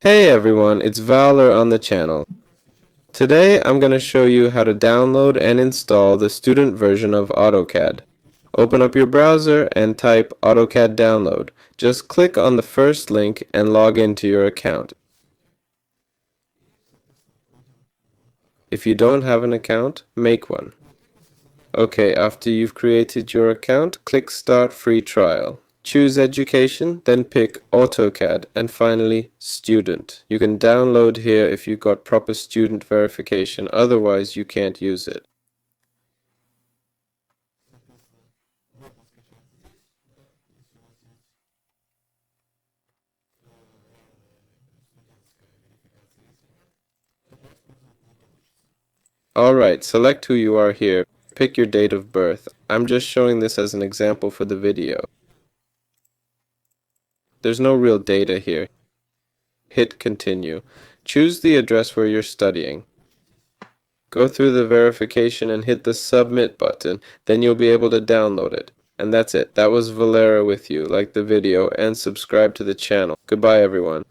Hey everyone, it's Valor on the channel. Today I'm going to show you how to download and install the student version of AutoCAD. Open up your browser and type AutoCAD download. Just click on the first link and log into your account. If you don't have an account, make one. Okay, after you've created your account, click Start Free Trial. Choose Education, then pick AutoCAD, and finally Student. You can download here if you got proper student verification, otherwise you can't use it. Alright, select who you are here. Pick your date of birth. I'm just showing this as an example for the video. There's no real data here. Hit Continue. Choose the address where you're studying. Go through the verification and hit the Submit button, then you'll be able to download it. And that's it. That was Valera with you. Like the video and subscribe to the channel. Goodbye everyone.